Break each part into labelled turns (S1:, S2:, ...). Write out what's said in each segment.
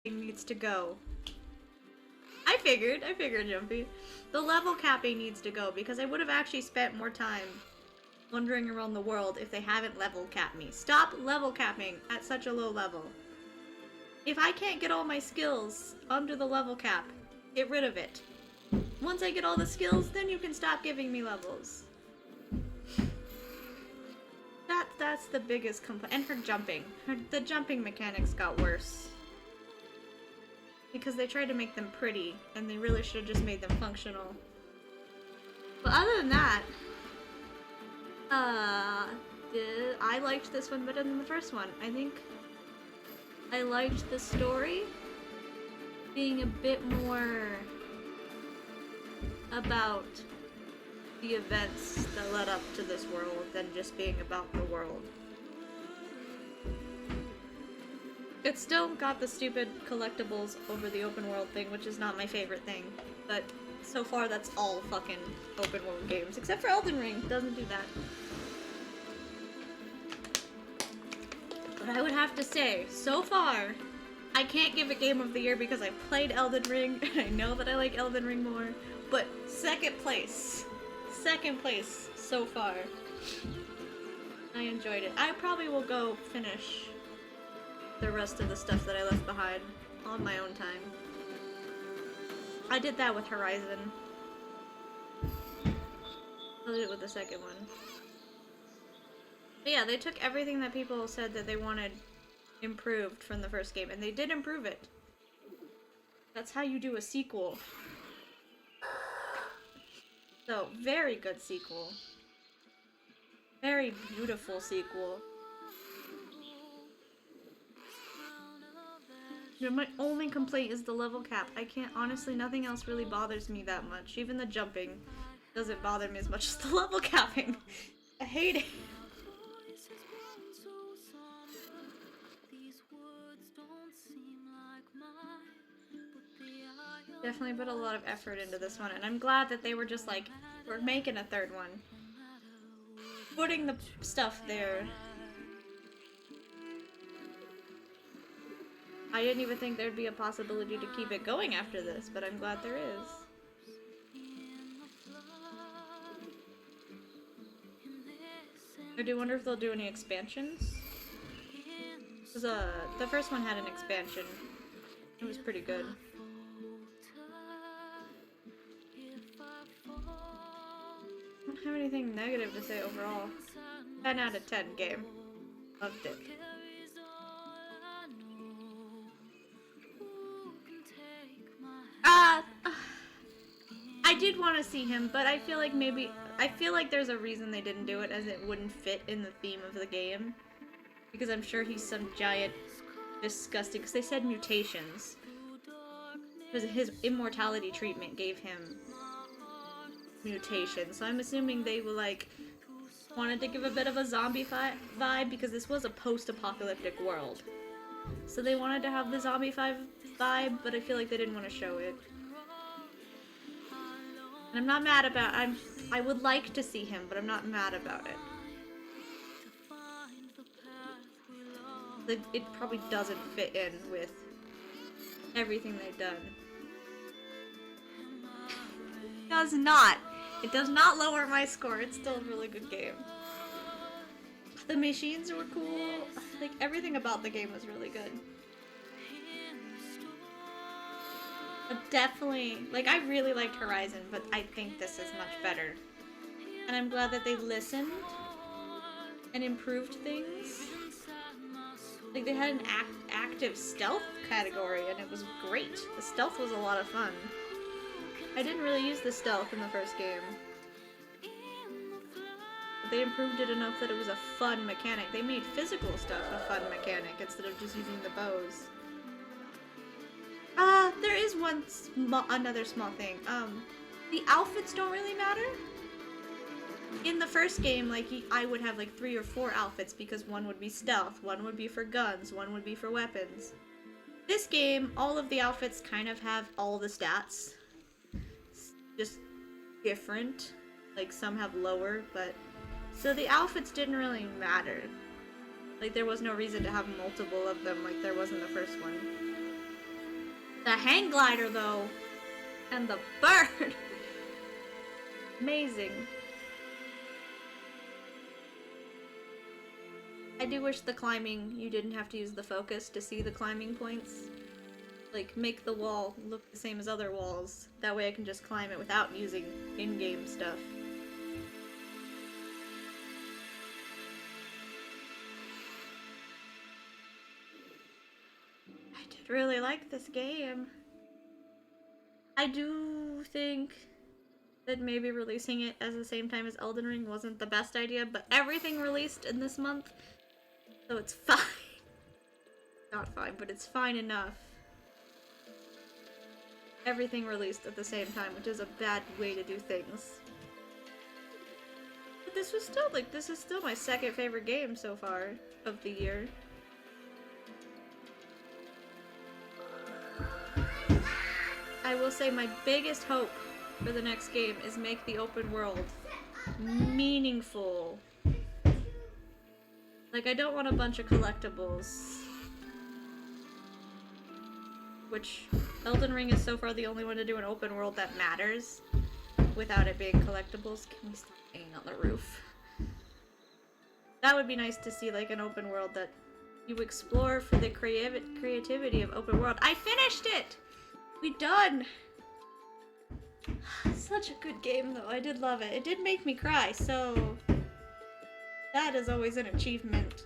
S1: needs to go. I figured, Jumpy. The level capping needs to go because I would have actually spent more time wandering around the world if they haven't level capped me. Stop level capping at such a low level. If I can't get all my skills under the level cap, get rid of it. Once I get all the skills, then you can stop giving me levels. That's the biggest complaint. And her jumping. The jumping mechanics got worse. Because they tried to make them pretty, and they really should have just made them functional. But other than that, I liked this one better than the first one. I think I liked the story being a bit more about the events that led up to this world than just being about the world. It still got the stupid collectibles over the open world thing, which is not my favorite thing, but so far that's all fucking open world games, except for Elden Ring, doesn't do that. But I would have to say, so far, I can't give it Game of the Year because I played Elden Ring, and I know that I like Elden Ring more, but second place so far. I enjoyed it. I probably will go finish the rest of the stuff that I left behind on my own time. I did that with Horizon. I did it with the second one. But yeah, they took everything that people said that they wanted improved from the first game, and they did improve it. That's how you do a sequel. So, very good sequel. Very beautiful sequel. My only complaint is the level cap. I can't, honestly, nothing else really bothers me that much. Even the jumping doesn't bother me as much as the level capping. I hate it. Definitely put a lot of effort into this one, and I'm glad that they were just like, we're making a third one. Putting the stuff there. I didn't even think there'd be a possibility to keep it going after this, but I'm glad there is. I do wonder if they'll do any expansions. Because the first one had an expansion. It was pretty good. I don't have anything negative to say overall. 10 out of 10 game. Loved it. I did want to see him, but I feel like there's a reason they didn't do it, as it wouldn't fit in the theme of the game. Because I'm sure he's some giant, disgusting, because they said mutations. Because his immortality treatment gave him mutations, so I'm assuming they were like, wanted to give a bit of a zombie vibe, because this was a post-apocalyptic world. So they wanted to have the zombie vibe, but I feel like they didn't want to show it. And I'm not mad about I would like to see him, but I'm not mad about it. It probably doesn't fit in with everything they've done. It does not. It does not lower my score. It's still a really good game. The machines were cool. Like, everything about the game was really good. But definitely, like, I really liked Horizon, but I think this is much better. And I'm glad that they listened and improved things. Like, they had an active stealth category, and it was great. The stealth was a lot of fun. I didn't really use the stealth in the first game. But they improved it enough that it was a fun mechanic. They made physical stuff a fun mechanic instead of just using the bows. There is another small thing. The outfits don't really matter. In the first game, like, I would have like 3 or 4 outfits because one would be stealth, one would be for guns, one would be for weapons. This game, all of the outfits kind of have all the stats. It's just different. Like, some have lower, but... So the outfits didn't really matter. Like, there was no reason to have multiple of them like there was in the first one. The hang glider, though. And the bird. Amazing. I do wish the climbing, you didn't have to use the focus to see the climbing points. Like, make the wall look the same as other walls. That way I can just climb it without using in-game stuff. I did really like this game. I do think that maybe releasing it at the same time as Elden Ring wasn't the best idea, but everything released in this month, so it's fine. Not fine, but it's fine enough. Everything released at the same time, which is a bad way to do things. But this was still, like, this is still my second favorite game so far of the year. I will say my biggest hope for the next game is make the open world meaningful. Like, I don't want a bunch of collectibles. Which, Elden Ring is so far the only one to do an open world that matters without it being collectibles. Can we stop hanging on the roof? That would be nice to see, like, an open world that you explore for the creativity of open world. I finished it! We done! Such a good game, though. I did love it. It did make me cry, so that is always an achievement.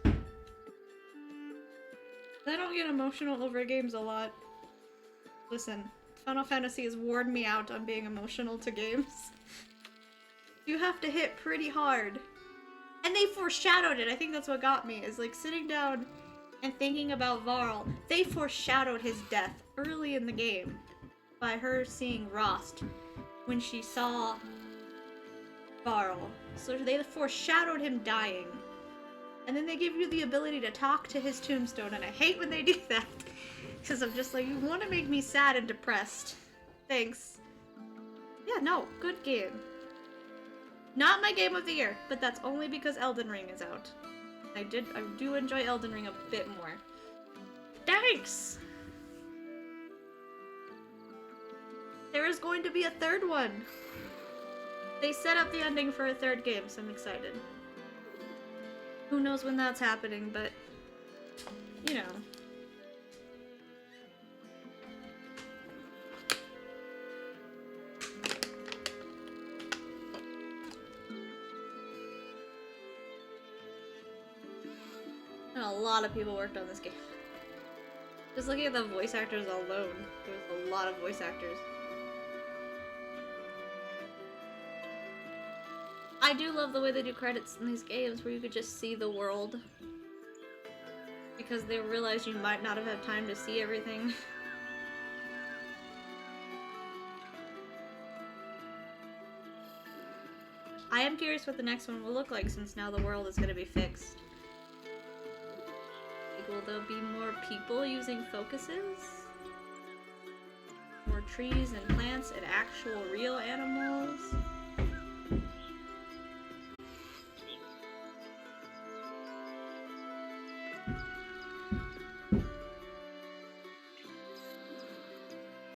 S1: I don't get emotional over games a lot. Listen, Final Fantasy has worn me out on being emotional to games. You have to hit pretty hard. And they foreshadowed it. I think that's what got me, is like sitting down and thinking about Varl. They foreshadowed his death early in the game by her seeing Rost when she saw Varl. So they foreshadowed him dying. And then they give you the ability to talk to his tombstone, and I hate when they do that. Because I'm just like, you want to make me sad and depressed. Thanks. Yeah, no, good game. Not my game of the year, but that's only because Elden Ring is out. I do enjoy Elden Ring a bit more. Thanks! There is going to be a third one. They set up the ending for a third game, so I'm excited. Who knows when that's happening, but, you know. And a lot of people worked on this game. Just looking at the voice actors alone, there's a lot of voice actors. I do love the way they do credits in these games where you could just see the world. Because they realize you might not have had time to see everything. I am curious what the next one will look like since now the world is going to be fixed. Like, will there be more people using focuses? More trees and plants and actual real animals?